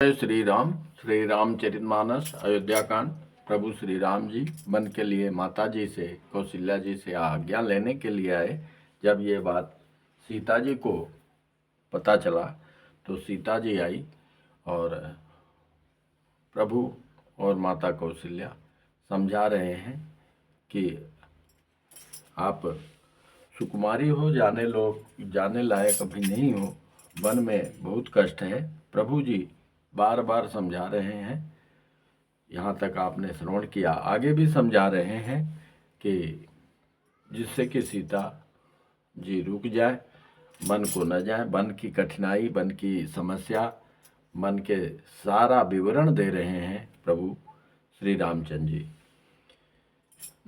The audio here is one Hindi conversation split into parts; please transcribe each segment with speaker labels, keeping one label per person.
Speaker 1: जय श्री रामचरितमानस अयोध्या कांड। प्रभु श्री राम जी वन के लिए माता जी से, कौशल्या जी से आज्ञा लेने के लिए आए। जब ये बात सीता जी को पता चला तो सीता जी आई और प्रभु और माता कौशल्या समझा रहे हैं कि आप सुकुमारी हो, जाने लायक अभी नहीं हो, वन में बहुत कष्ट है। प्रभु जी बार बार समझा रहे हैं, यहाँ तक आपने श्रवण किया, आगे भी समझा रहे हैं कि जिससे कि सीता जी रुक जाए, मन को न जाए। वन की कठिनाई, वन की समस्या, मन के सारा विवरण दे रहे हैं प्रभु श्री रामचंद्र जी।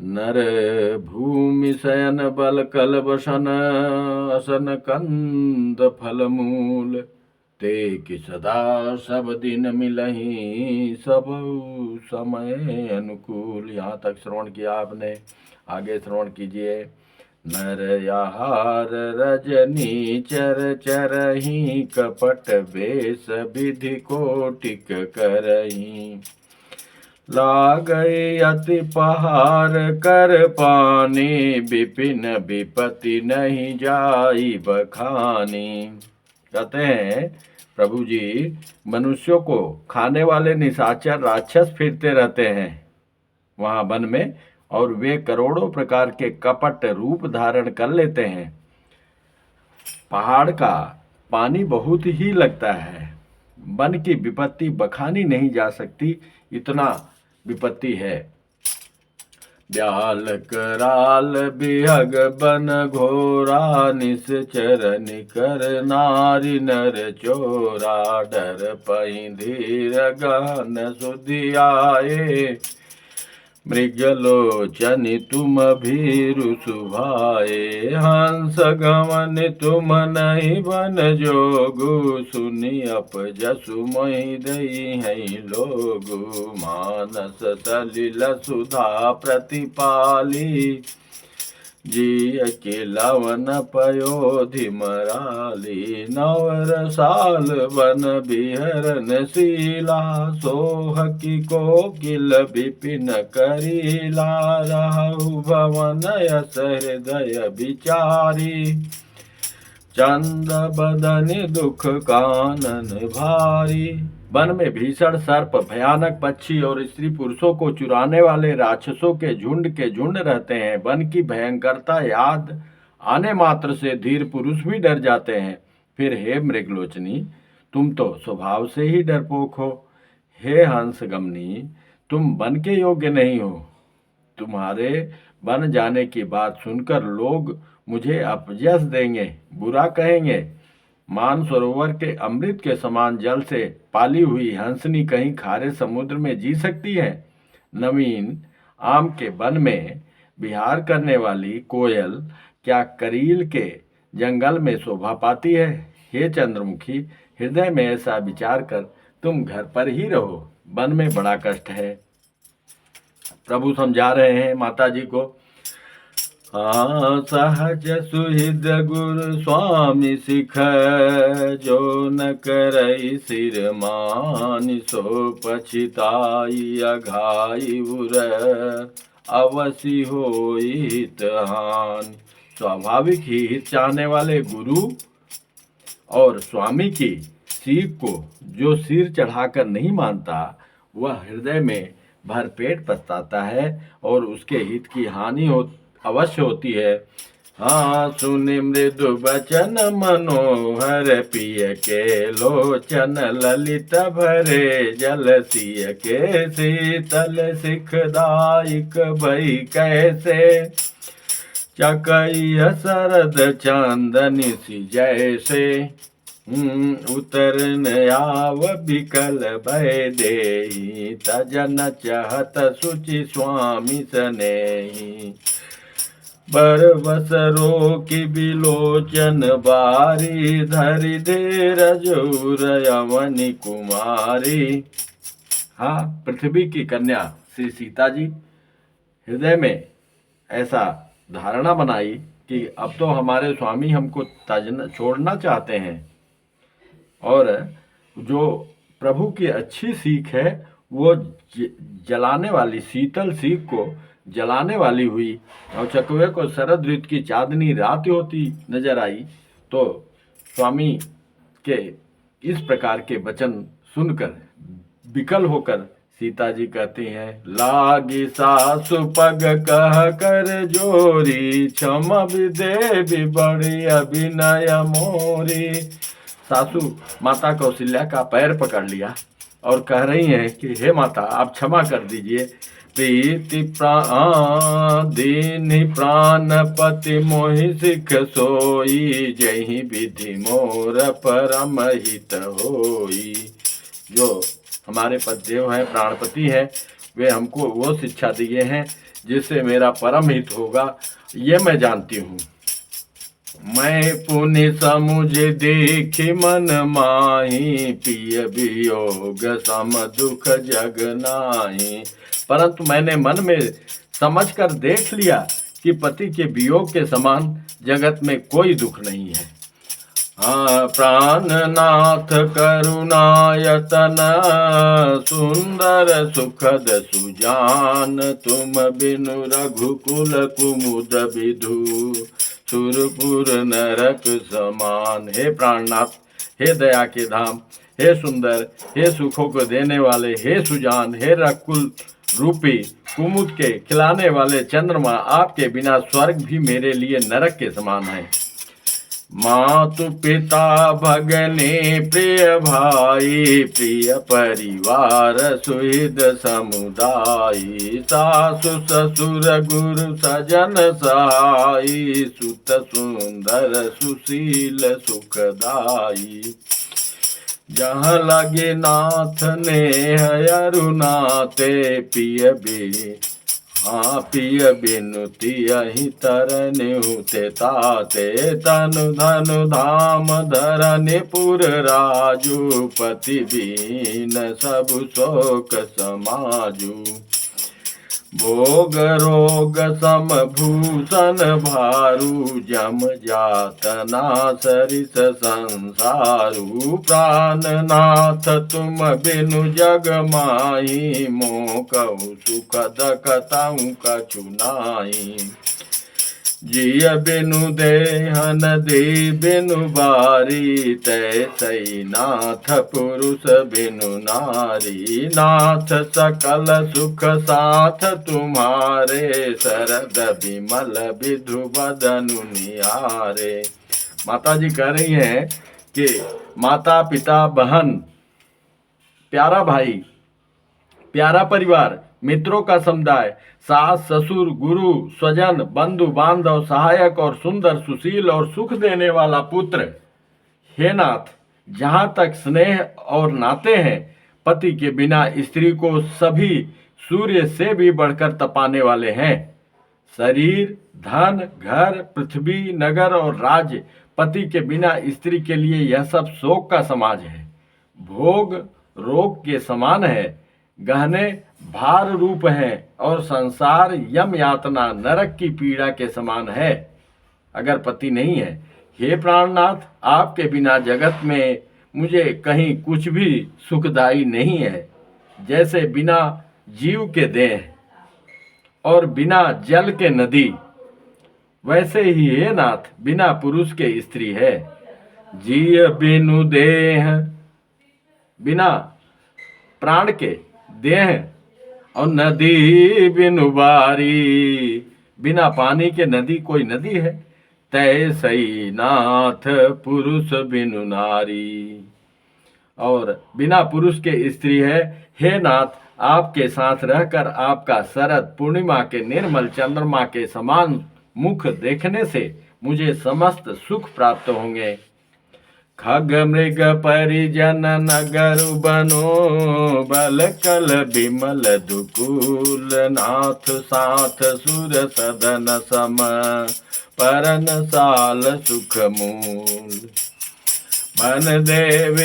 Speaker 1: नर भूमि शयन बल कल बसन, असन कंद फल मूल, ते कि सदा सब दिन मिलही, सब समय अनुकूल। यहाँ तक श्रवण किया आपने, आगे श्रवण कीजिए। नर आहार रजनी चर चरही, कपट वेश विधि कोटिक करही, लागई अति पहार कर पानी, विपिन विपति नहीं जाई बखानी। कहते हैं प्रभु जी, मनुष्यों को खाने वाले निशाचर राक्षस फिरते रहते हैं वहां वन में, और वे करोड़ों प्रकार के कपट रूप धारण कर लेते हैं। पहाड़ का पानी बहुत ही लगता है, वन की विपत्ति बखानी नहीं जा सकती, इतना विपत्ति है। ब्याल कराल बिहग बन घोरा, निश्चर निकर नारी नर चोरा, डर पही धीर गहन सुधि आए, मृगलोचन तुम भीरु सुभाए, हंस गमन तुम नहीं बन जोगु, सुनि अपजसु महि दई है लोगु, मानस सलिल सुधा प्रतिपाली, जी अकेलावन पयोधि मराली, नवर साल वन बिहरन शीला, सोह की कोकिल विपिन करीला, रहु भवन यस हृदय विचारी, चंद बदन दुख कानन भारी। वन में भीषण सर्प, भयानक पक्षी और स्त्री पुरुषों को चुराने वाले राक्षसों के झुंड रहते हैं। वन की भयंकरता याद आने मात्र से धीर पुरुष भी डर जाते हैं। फिर हे मृगलोचनी, तुम तो स्वभाव से ही डरपोक हो। हे हंस गमनी, तुम वन के योग्य नहीं हो। तुम्हारे वन जाने की बात सुनकर लोग मुझे अपजस देंगे, बुरा कहेंगे। मान सरोवर के अमृत के समान जल से पाली हुई हंसनी कहीं खारे समुद्र में जी सकती है? नवीन आम के वन में विहार करने वाली कोयल क्या करील के जंगल में शोभा पाती है? हे चंद्रमुखी, हृदय में ऐसा विचार कर तुम घर पर ही रहो, वन में बड़ा कष्ट है। प्रभु समझा रहे हैं माता जी को। सहज सुहृद गुरु स्वामी सिख, जो न करई सिर मान, सो पछिताई अघाई उर, अवश्य होई हित हानि। स्वाभाविक ही हित चाहने वाले गुरु और स्वामी की सीख को जो सिर चढ़ाकर नहीं मानता, वह हृदय में भरपेट पछताता है और उसके हित की हानि अवश्य होती है। हाँ सुनि मृदु बचन मनोहर, पिय के लोचन ललित भरे, जल सिय के शीतल सिखदायक भई कैसे, चकई शरद चांदनी सी जैसे, उतरन आव बिकल भय देहि, तजन चहत सुचि स्वामी सनेहि, बरबसरो की बिलोचन बारी, धरि धीरज यवनी कुमारी। हाँ, पृथ्वी की कन्या श्री सीता जी हृदय में ऐसा धारणा बनाई कि अब तो हमारे स्वामी हमको छोड़ना चाहते हैं, और जो प्रभु की अच्छी सीख है, वो जलाने वाली, शीतल सीख को जलाने वाली हुई। और चकवे को शरद ऋतु की चांदनी रात होती नजर आई। तो स्वामी के इस प्रकार के वचन सुनकर विकल होकर सीता जी कहती हैं, लागी सासु पग कह कर जोरी, क्षम विदे बड़ी अभिनय मोरी। सासू माता कौशल्या का पैर पकड़ लिया और कह रही हैं कि हे माता, आप क्षमा कर दीजिए। प्रीति दीनि प्राणपति मोहि सिख सोई, जहि विधि मोर परम हित होई। जो हमारे पतिदेव हैं, प्राणपति हैं, वे हमको वो शिक्षा दिए हैं जिससे मेरा परम हित होगा, ये मैं जानती हूँ। मैं पुनि समुझ देखी मन माही, पिय वियोग सम दुख जग नाही। परंतु मैंने मन में समझ कर देख लिया कि पति के वियोग के समान जगत में कोई दुख नहीं है। हाँ, प्राणनाथ करुणायतन, सुंदर सुखद सुजान, तुम बिनु रघुकुल कुमुद विधु, सुरपुर नरक समान। हे प्राणनाथ, हे दया के धाम, हे सुंदर, हे सुखों को देने वाले, हे सुजान, हे रघुकुल रूपी कुमुद के खिलाने वाले चंद्रमा, आपके बिना स्वर्ग भी मेरे लिए नरक के समान है। मातु पिता भगने प्रिय भाई, प्रिय परिवार सुहृद समुदायी, सासु ससुर गुरु सजन सहाई, सुत सुंदर सुशील सुखदाई। जहाँ लगे नाथ ने अरुनाते, पिय बे हाँ पिय बिनुति यही तरने हुते ताते, तनु धनु धाम धरने पुर राजू, पति बीन सब शोक समाजू। भोग रोग सम भूषण भारू, जम जातना सरिस संसारू, प्राणनाथ तुम बिनु जग माही, मोह कहु सुखद कताऊं कछु नाही। जिय बिनु देहन दे बिनु बारी, तैसई नाथ पुरुष बिनु नारी। नाथ सकल सुख साथ तुम्हारे, शरद विमल विधु बदनु निहारे। माता जी कह रही हैं कि माता पिता बहन, प्यारा भाई, प्यारा परिवार, मित्रों का समुदाय, सास ससुर गुरु स्वजन बंधु बांधव सहायक और सुंदर सुशील और सुख देने वाला पुत्र, हे नाथ, जहाँ तक स्नेह और नाते हैं, पति के बिना स्त्री को सभी सूर्य से भी बढ़कर तपाने वाले हैं। शरीर धन घर पृथ्वी नगर और राज्य, पति के बिना स्त्री के लिए यह सब शोक का समाज है, भोग रोग के समान है, गहने भार रूप हैं और संसार यम यातना नरक की पीड़ा के समान है अगर पति नहीं है। हे प्राणनाथ, आपके बिना जगत में मुझे कहीं कुछ भी सुखदायी नहीं है। जैसे बिना जीव के देह और बिना जल के नदी, वैसे ही हे नाथ बिना पुरुष के स्त्री है। जीव बिनु देह, बिना प्राण के देह, और नदी बिनु बारी, बिना पानी के नदी कोई नदी है। तैसई नाथ पुरुष बिनु नारी, और बिना पुरुष के स्त्री है। हे नाथ, आपके साथ रहकर आपका शरद पूर्णिमा के निर्मल चंद्रमा के समान मुख देखने से मुझे समस्त सुख प्राप्त होंगे। खग मृग परिजन नगर बनो, बल कल बिमल दुकूल, नाथ साथ सुर सदन सम, परन साल सुख मूल। बन देव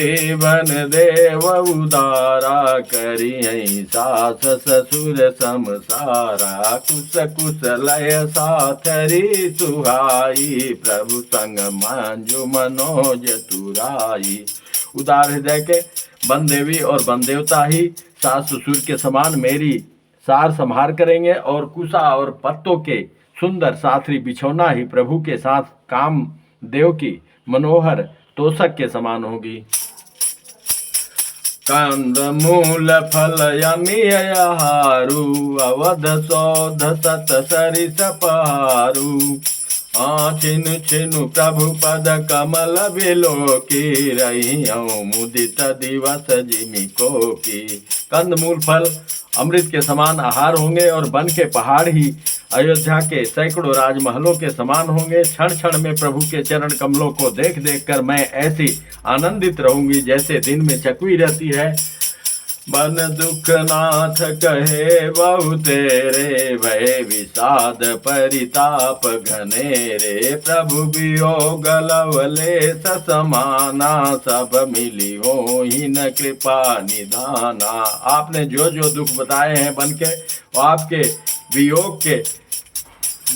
Speaker 1: उदारा, करियई सास ससुर समसारा, कुश कुश लय साथरी सुहाई, प्रभु संग मांजु मनोज तुराई। उदार हृदय के वन देवी और वन देवता ही सास ससुर के समान मेरी सार संभार करेंगे, और कुशा और पत्तों के सुंदर साथरी बिछौना ही प्रभु के साथ काम देव की मनोहर तोषक के समान होगी। कंद मूल फल यमी आहारू, अवध सौध सत सरिस पहारू। छिनु छिनु प्रभु पद कमल बिलोकी, रहियौ मुदित दिवस जिमि कोकी। कंद मूल फल अमृत के समान आहार होंगे, और वन के पहाड़ ही अयोध्या के सैकड़ों राजमहलों के समान होंगे। क्षण क्षण में प्रभु के चरण कमलों को देख देख कर मैं ऐसी आनंदित रहूंगी जैसे दिन में चकवी रहती है। बन दुख नाथ कहे बहु तेरे, भय विषाद परिताप घनेरे। प्रभु वियोग लवले समाना, सब मिली हो ही न कृपा निधाना। आपने जो जो दुख बताए हैं बन के, वो आपके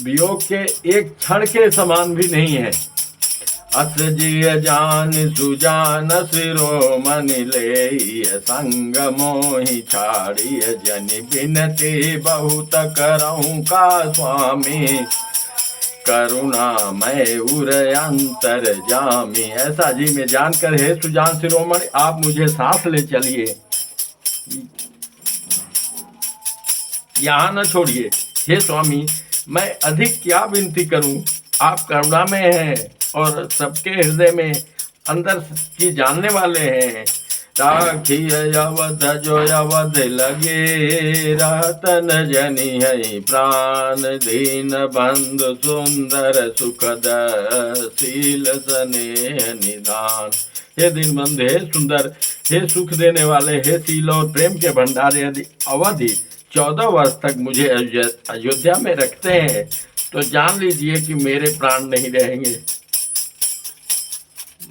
Speaker 1: वियोग के एक क्षण के समान भी नहीं है। अस जिय जान सुजान शिरोमणि ले, संग मोहि छाड़िय जनि बिनती बहुत करऊँ का स्वामी। करुणा मैं उर अंतर जामी। ऐसा जी में जानकर हे सुजान शिरोमणि आप मुझे सांस ले चलिए, यहाँ न छोड़िए। हे स्वामी मैं अधिक क्या विनती करूं, आप करुणा में हैं और सबके हृदय में अंदर की जानने वाले हैं। राखिय अवध जो अवध लगे, रहतन जनी है प्राण। दीन बंधु सुंदर सुखद, शील स्नेह निदान। हे दीन बंधु, हे सुंदर, हे सुख देने वाले, हे शील और प्रेम के भंडार, यदि अवधि 14 वर्ष तक मुझे अयोध्या में रखते हैं तो जान लीजिए कि मेरे प्राण नहीं रहेंगे।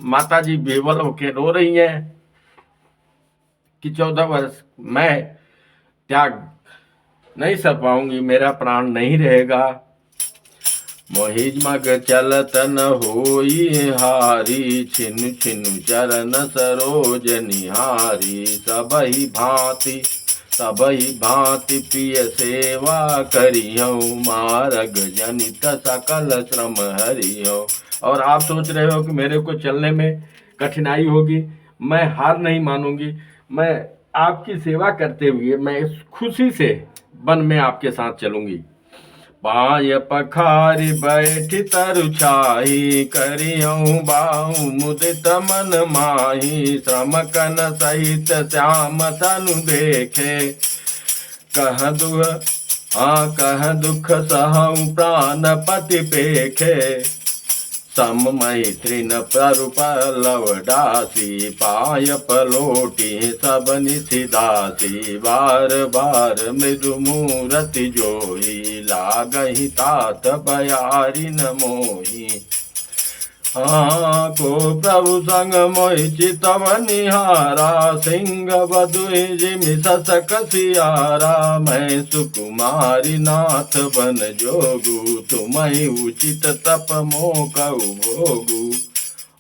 Speaker 1: माता जी बेवल होकर रो रही हैं कि 14 वर्ष मैं त्याग नहीं कर पाऊंगी, मेरा प्राण नहीं रहेगा। मोहिज मग चलत न होई हारी, छिनु छिनु चरण सरोज निहारी। सबहि भांति प्रिय सेवा करियो, मार्ग जनित सकल श्रम हरियो। और आप सोच रहे हो कि मेरे को चलने में कठिनाई होगी, मैं हार नहीं मानूंगी। मैं आपकी सेवा करते हुए मैं खुशी से वन में आपके साथ चलूंगी। पाय पखारी बैठी तरु छाही, करियो बाहु मुदित मन माही। श्रम कन सहित श्याम तनु देखे, कह दुख सहु प्राण पति पेखे। सम मैत्री न प्ररूप लवडासी, पाय पलोटी सब निशिदासी। बार बार मृदु मूरति जोई, लागहि तात बयारी न मोही। को प्रभु संग मोहि चितव निहारा, सिंह बधुई जिमि ससक सियारा। मैं सुकुमारी नाथ बन जोगु, तुम्हि उचित तप मोकउ भोगु।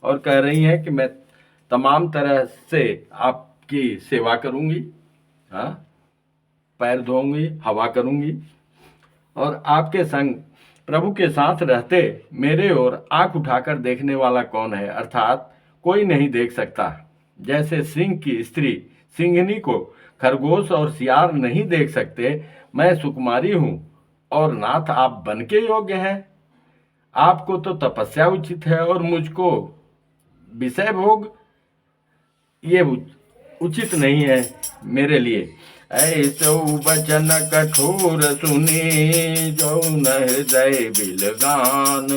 Speaker 1: और कह रही है कि मैं तमाम तरह से आपकी सेवा करूंगी, हाँ, पैर धोऊंगी, हवा करूंगी, और आपके संग प्रभु के साथ रहते मेरे ओर आंख उठाकर देखने वाला कौन है, अर्थात कोई नहीं देख सकता। जैसे सिंह की स्त्री सिंहनी को खरगोश और सियार नहीं देख सकते, मैं सुकुमारी हूँ और नाथ आप बन के योग्य हैं। आपको तो तपस्या उचित है और मुझको विषय भोग ये उचित नहीं है मेरे लिए। ऐसो वचन कठोर सुनी, जो न हृदय बिलगान।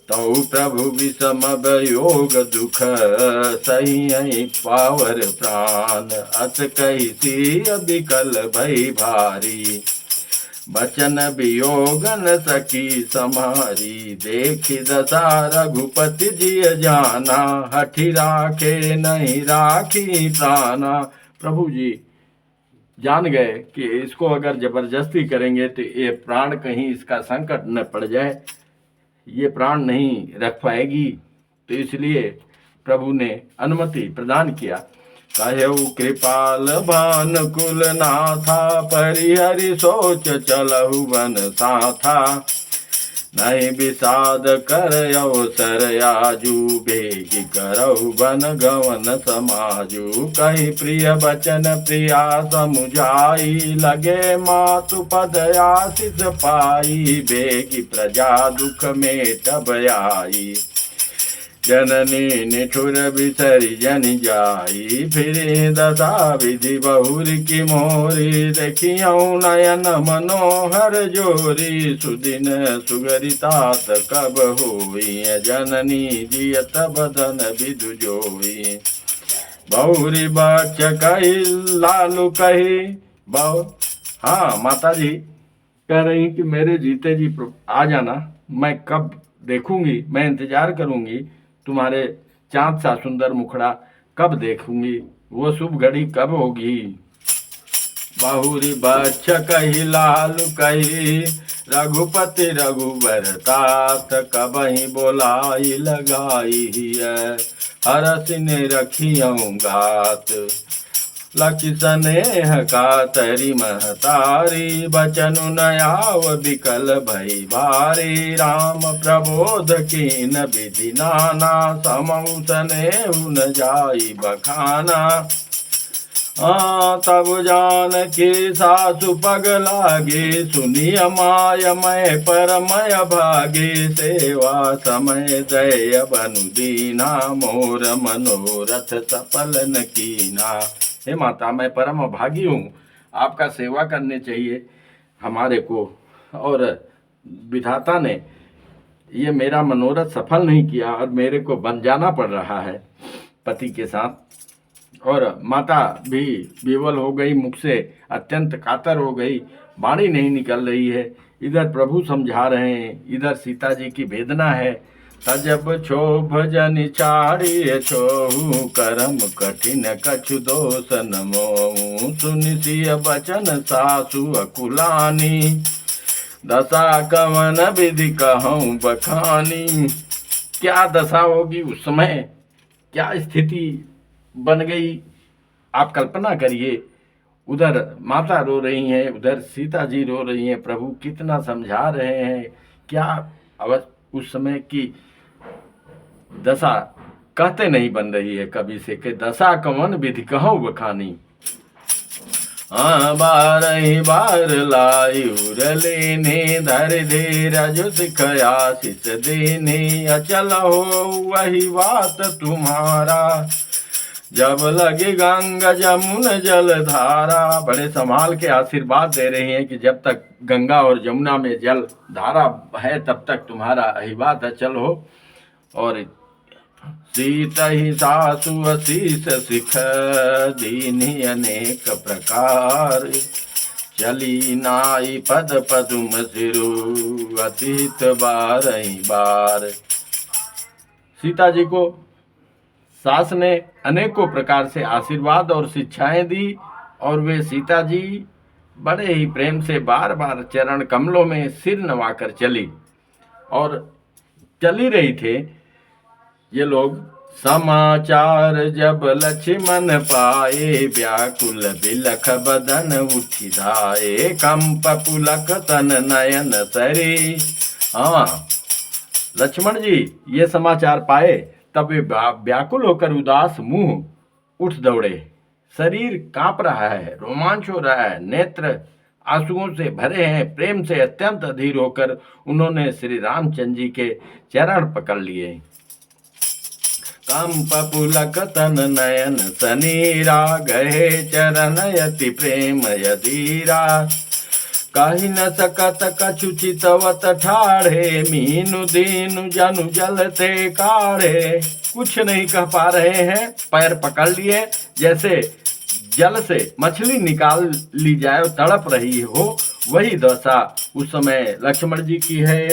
Speaker 1: तो प्रभु विषम योग दुख, सही पावर प्राण। अत कैसी विकल भई भारी, बचन वियोग न सकी समारी। देखी दशा रघुपति जिय जाना, हठी राखे नहीं राखी प्राणा। प्रभु जी जान गए कि इसको अगर जबरदस्ती करेंगे तो ये प्राण कहीं इसका संकट न पड़ जाए, ये प्राण नहीं रख पाएगी। तो इसलिए प्रभु ने अनुमति प्रदान किया। कहु कृपाल भानुकुल नाथा, परिहरि सोच चलहु बन साथा। नहीं विषाद कर अवसर आजू, बेगी करहु बन गवन समाजू। कहीं प्रिय बचन प्रिया समुझाई, लगे मातु पद आशीष पाई। बेगी प्रजा दुख मेट आई, जननी निठुर बिसरी जन जाई। फिर दशा विधि बहुर की मोरी, देखियौ नयन मनोहर जोरी। सुदिन सुगरितात कब होई, जननी जियत बदन विदु जोई। बहुरी बच कही लालू कही बहु। हाँ माता जी कह रही कि मेरे जीते जी आ जाना, मैं कब देखूंगी, मैं इंतजार करूंगी तुम्हारे चांद सा सुंदर मुखड़ा कब देखूंगी, वो शुभ घड़ी कब होगी। बहुरी बच्छ कही लालू कही, रघुपति रघुबर तात। कबहि बोलाई लगाई है, हरस ने रखियौ गात। लखि स्नेह का तरी महतारी, बचनु नयाव बिकल भई भारी। राम प्रबोध कीन विधि नाना, समऊ स्नेहु न जाई बखाना। तब जानकी सासु पग लागे, सुनिय माय मैं परमय भागे। सेवा समय दय बनु दीना, मोर मनोरथ सफल न कीना। हे माता, मैं परम भागी हूँ, आपका सेवा करने चाहिए हमारे को। और विधाता ने ये मेरा मनोरथ सफल नहीं किया और मेरे को बन जाना पड़ रहा है पति के साथ। और माता भी विवल हो गई, मुख से अत्यंत कातर हो गई, वाणी नहीं निकल रही है। इधर प्रभु समझा रहे हैं, इधर सीता जी की वेदना है। तजब क्षोभ जनि चारि, छोहु करम कठिन कछु दोष न मोहु। सुनि सिय बचन सासु अकुलानी, दशा कवन विधि कहूँ बखानी। क्या दशा होगी उस समय, क्या स्थिति बन गई, आप कल्पना करिए। उधर माता रो रही हैं, उधर सीता जी रो रही हैं, प्रभु कितना समझा रहे हैं। क्या अवस्था उस समय की दशा कहते नहीं बन रही है कभी से कि दशा कवन विधि कहूँ बखानी। बार ही बार लाई उरलेने, धर धीरज सिखया शिष देने। अचल हो वही बात तुम्हारा, जब लगे गंगा जमुन जल धारा। बड़े संभाल के आशीर्वाद दे रहे हैं कि जब तक गंगा और जमुना में जल धारा है तब तक तुम्हारा अहिबात अचल हो। और सीत ही सासु अशीष सिख, दीनी अनेक प्रकार। चली नाई पद पदुम सिरु, अतीत बार ही बार। सीता जी को सास ने अनेकों प्रकार से आशीर्वाद और शिक्षाएं दी और वे सीता जी बड़े ही प्रेम से बार बार चरण कमलों में सिर नवाकर चली। और चली रही थे ये लोग। समाचार जब लक्ष्मण पाए, व्याकुल बिलख बदन उठी धाए। कंप पुलक तन नयन सरे। लक्ष्मण जी ये समाचार पाए तब वे व्याकुल होकर उदास मुंह उठ दौड़े। शरीर कांप रहा है, रोमांच हो रहा है, नेत्र आंसुओं से भरे हैं। प्रेम से अत्यंत अधीर होकर उन्होंने श्री रामचंद्र जी के चरण पकड़ लिए। कंप पुलक तन नयन सनीरा, गहे चरण यति प्रेम यदीरा। कहि न सकत कछु चितवत ठाढ़े, मीनु दीनु जनु जलते काढ़े। कुछ नहीं कह पा रहे हैं, पैर पकड़ लिए जैसे जल से मछली निकाल ली जाए, तड़प रही हो, वही दशा उस समय लक्ष्मण जी की है।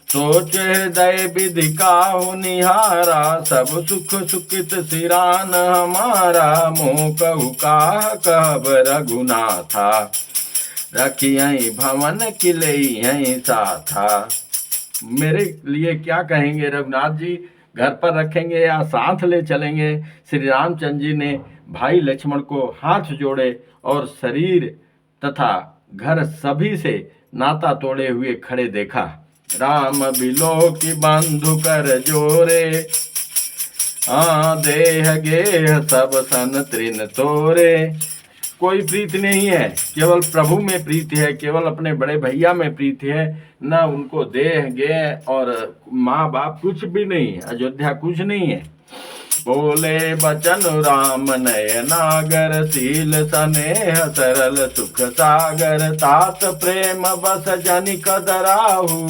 Speaker 1: सोच हृदय विधि काहु निहारा, सब सुख सुखित सिरान हमारा। मोह कहु काह कहब रघुनाथा, रखियहि भवन किलई साथा। मेरे लिए क्या कहेंगे रघुनाथ जी, घर पर रखेंगे या साथ ले चलेंगे। श्री रामचंद्र जी ने भाई लक्ष्मण को हाथ जोड़े और शरीर तथा घर सभी से नाता तोड़े हुए खड़े देखा। राम बिलो की बंधु कर जोरे, देह गेह सब सन तृण तोरे। कोई प्रीत नहीं है, केवल प्रभु में प्रीति है, केवल अपने बड़े भैया में प्रीति है। न उनको देह गेह और माँ बाप कुछ भी नहीं है, अयोध्या कुछ नहीं है। बोले बचन राम नयनागर, शील स्नेह सरल सुख सागर। तात प्रेम बस जनिक दराहु,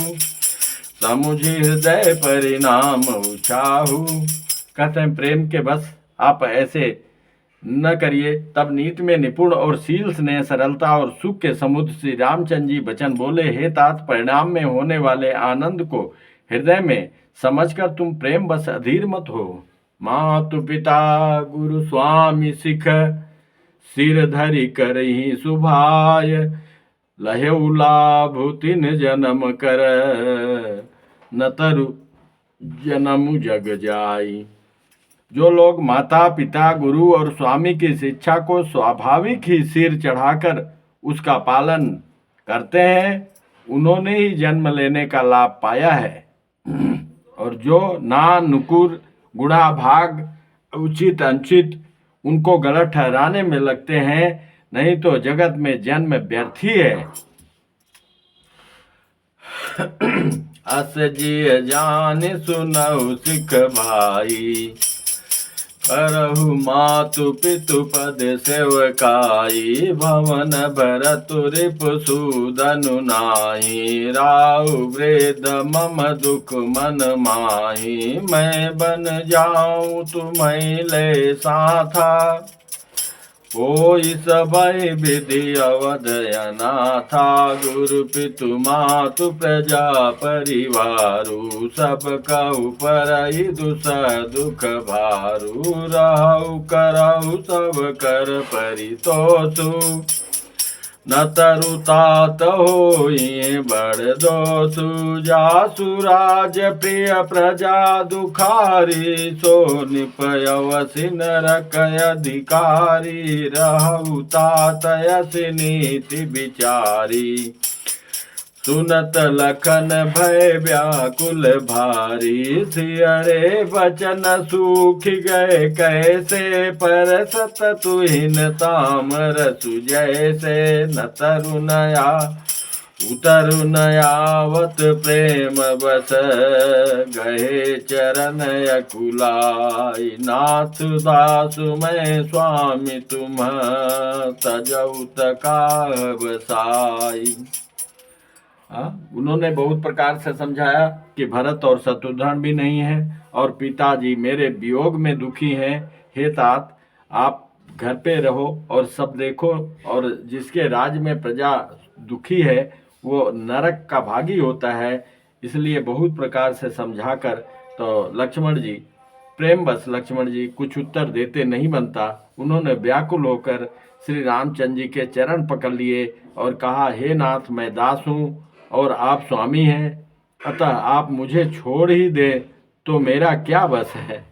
Speaker 1: समुझि हृदय परिणाम उछाहु। कहते हैं प्रेम के बस आप ऐसे न करिए। तब नीति में निपुण और शील स्नेह सरलता और सुख के समुद्र श्री रामचंद्र जी वचन बोले, हे तात, परिणाम में होने वाले आनंद को हृदय में समझकर तुम प्रेम बस अधीर मत हो। मातु पिता गुरु स्वामी सिख, सिर धरि करहि सुभाय। लहेउ लाभ तिन जन्म कर, न तरु जन्म जग जाई। जो लोग माता पिता गुरु और स्वामी की शिक्षा को स्वाभाविक ही सिर चढ़ाकर उसका पालन करते हैं, उन्होंने ही जन्म लेने का लाभ पाया है। और जो ना नुकुर गुणा भाग उचित अनुचित उनको गलत ठहराने में लगते हैं, नहीं तो जगत में जन्म व्यर्थ ही है। अस जी जान सुनऊ सिख भाई, करहु मातु पितु पद सेवकाई। भवन भरतु रिपु सूदनु नाही, राहु वृद्ध मम दुख मन माही। मैं बन जाऊं तुम्हें ले साथा, कोई सबई विधि अवधयनाथा। गुरु पितु मातु प्रजा परिवारु, सब कहु परई दुस दुख भारू। रहु करहु सब कर परितोषु, न तरु तात होई बड़ दोषु। जासु राज प्रिय प्रजा दुखारी, सो निपयवसि नरक अधिकारी। रहु तात यसि नीति विचारी, सुनत लखन भय व्याकुल भारी। सियरे बचन सूख गए कैसे, परसत तुहिन तामर सुजैसे। न तरुनया उतरु नयावत प्रेम बस, गहे चरण अकुलाई। नाथ दासु मैं स्वामी तुम, तजऊ तकाह बसाई। उन्होंने बहुत प्रकार से समझाया कि भरत और शत्रुघ्न भी नहीं है और पिताजी मेरे वियोग में दुखी हैं। हे तात, आप घर पे रहो और सब देखो, और जिसके राज्य में प्रजा दुखी है वो नरक का भागी होता है। इसलिए बहुत प्रकार से समझाकर तो लक्ष्मण जी प्रेम बस लक्ष्मण जी कुछ उत्तर देते नहीं बनता। उन्होंने व्याकुल होकर श्री रामचंद्र जी के चरण पकड़ लिए और कहा, हे नाथ, मैं दास हूँ और आप स्वामी हैं, अतः आप मुझे छोड़ ही दे तो मेरा क्या बस है।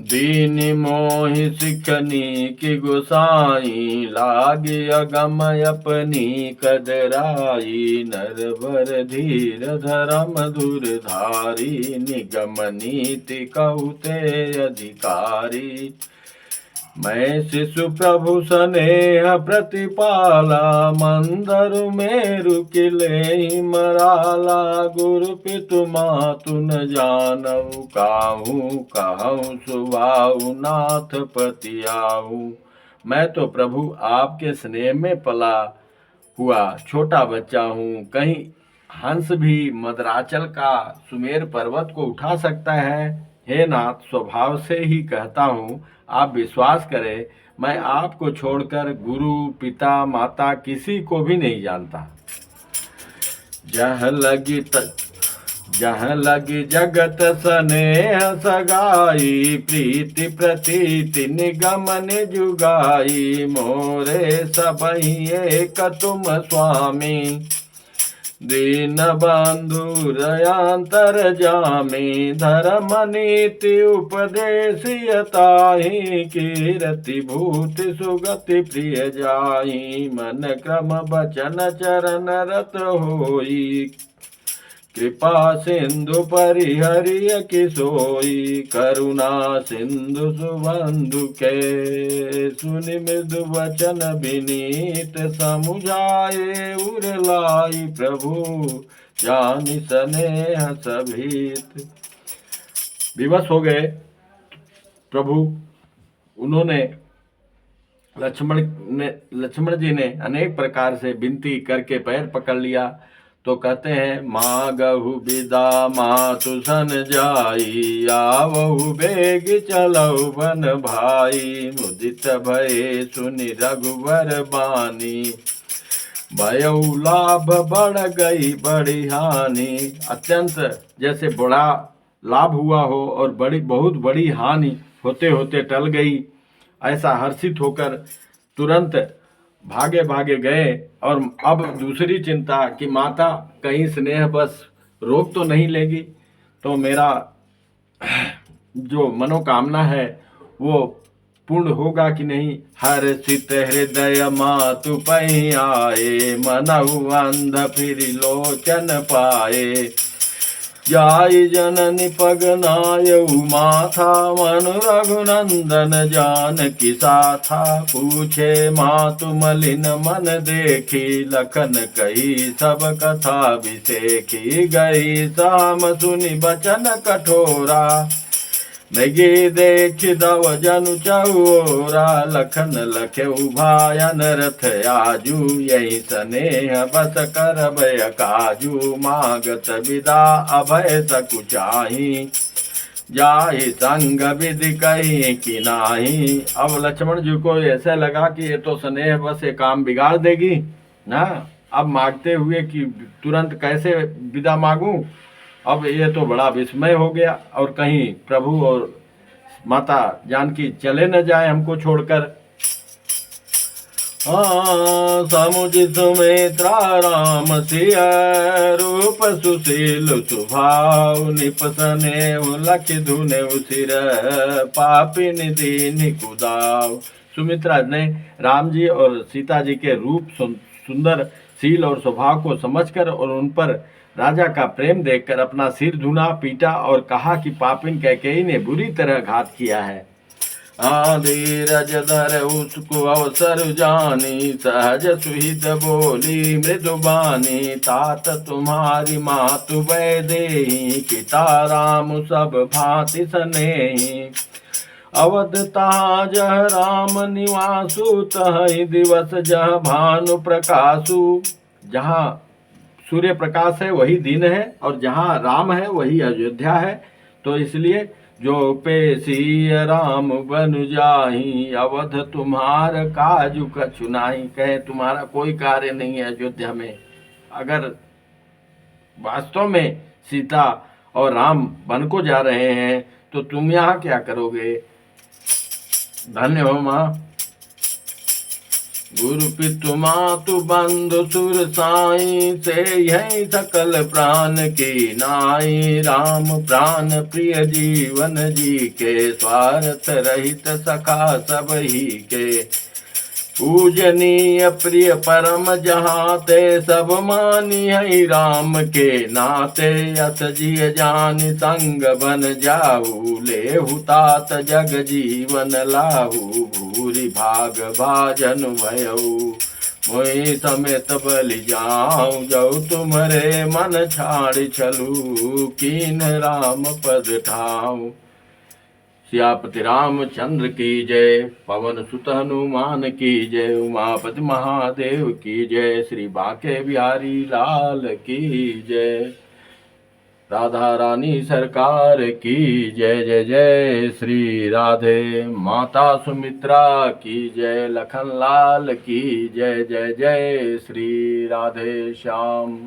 Speaker 1: दीन मोहि सिखनी की गोसाई, लागे अगम अपनी कदराई। नरवर धीर धर्म धुर धारी, निगम नीति कहते अधिकारी। मैं शिशु प्रभु स्नेह प्रतिपाला, मंदरु मेरु किले मराला। गुरु पितु मातु न जानऊ, काहू कहूँ सुभाऊ नाथ पति आऊ। मैं तो प्रभु आपके स्नेह में पला हुआ छोटा बच्चा हूँ। कहीं हंस भी मदराचल का सुमेर पर्वत को उठा सकता है। हे नाथ, स्वभाव से ही कहता हूँ, आप विश्वास करें, मैं आपको छोड़कर गुरु पिता माता किसी को भी नहीं जानता। जहाँ लगी जगत स्नेह सगाई, प्रीति प्रतीति निगम निजुगाई। मोरे सबहि एक तुम स्वामी, दीन बंधु दयांतर जामी, धर्म नीति उपदेशियताहि, कीरति भूति सुगति प्रिय जाहि, मन क्रम बचन चरण रत होई, कृपा सिंधु परिहरिय किसोई, करुणा सिंधु सुबंधु के, सुनि मृदु वचन विनीत समुझाए, उर लाई प्रभु जानि स्नेह सभीत। विवश हो गए प्रभु। उन्होंने लक्ष्मण जी ने अनेक प्रकार से विनती करके पैर पकड़ लिया। तो कहते हैं, मागहु बिदा मातु सन जाई, आवहु बेग चलऊ बन भाई, मुदित भये सुनि रघुवर बानी, भयउ लाभ बढ़ गई बड़ी हानि। अत्यंत जैसे बड़ा लाभ हुआ हो और बहुत बड़ी हानि होते होते टल गई, ऐसा हर्षित होकर तुरंत भागे भागे गए। और अब दूसरी चिंता कि माता कहीं स्नेह बस रोक तो नहीं लेगी, तो मेरा जो मनोकामना है वो पूर्ण होगा कि नहीं। हर्षित हृदय मातु पै आए, मनहु अंध फिर लोचन पाए, जाई जननी पग नायऊ माथा, मनु रघुनंदन जानकी साथा, पूछे मातु मलिन मन देखी, लखन कही सब कथा विसेखी, गई साम सुनि बचन कठोरा, मृगे देख दव जनु चौरा, लखन लख्यऊ भायन रथ आजू, यही स्नेह बस करब काजू, मागत विदा अभय सकुचाही, जाहि संग विधि कही कि नाही। अब लक्ष्मण जी को ऐसा लगा कि ये तो स्नेह बस ये काम बिगाड़ देगी ना। अब मांगते हुए कि तुरंत कैसे विदा मांगूं, अब ये तो बड़ा विस्मय हो गया। और कहीं प्रभु और माता जानकी चले न जाए हमको छोड़कर। समुझ सुमित्रा राम सिय, रूप सुशील सुभाव, निपसने लख धुने सिर, पापिन दीन कुदाव। सुमित्रा ने राम जी और सीता जी के रूप सुंदर शील और स्वभाव को समझकर और उन पर राजा का प्रेम देखकर अपना सिर धुना, पीटा और कहा कि पापिन कैकेयी ने बुरी तरह घात किया है। धीरज धर उसको अवसर जानी, सहज सुहित बोली मृदुबानी, तात तुम्हारी मातु वैदेही, पिता राम सब भांति स्नेही, अवध तहाँ जह राम निवासु, तहि दिवस जह भानु प्रकाशु। जहाँ सूर्य प्रकाश है वही दिन है, और जहाँ राम है वही अयोध्या है। तो इसलिए जो पे सिय राम बन जाही, अवध तुम्हार काजु कछु नाही। कहे तुम्हारा कोई कार्य नहीं है अयोध्या में। अगर वास्तव में सीता और राम बन को जा रहे हैं तो तुम यहाँ क्या करोगे। धन्य हो माँ। गुरु पितु मातु बंधु सुर साई, से यही सकल प्राण की नाई, राम प्राण प्रिय जीवन जी के, स्वार्थ रहित सखा सब ही के, पूजनीय प्रिय परम जहाँ ते, सब मानी है राम के नाते, यस जिय जानि संग बन जाऊ, लेहु तात जग जीवन लाहू, भूरि भाग भाजन भयऊ, मोहि समेत बलि जाऊं, जऊ तुम्हारे मन छाड़ छलू, कीन राम पद ठाऊं। सियापति रामचंद्र की जय। पवन सुत हनुमान की जय। उमापति महादेव की जय। श्री बांके बिहारी लाल की जय। राधा रानी सरकार की जय। जय जय श्री राधे। माता सुमित्रा की जय। लखन लाल की जय। जय जय श्री राधे श्याम।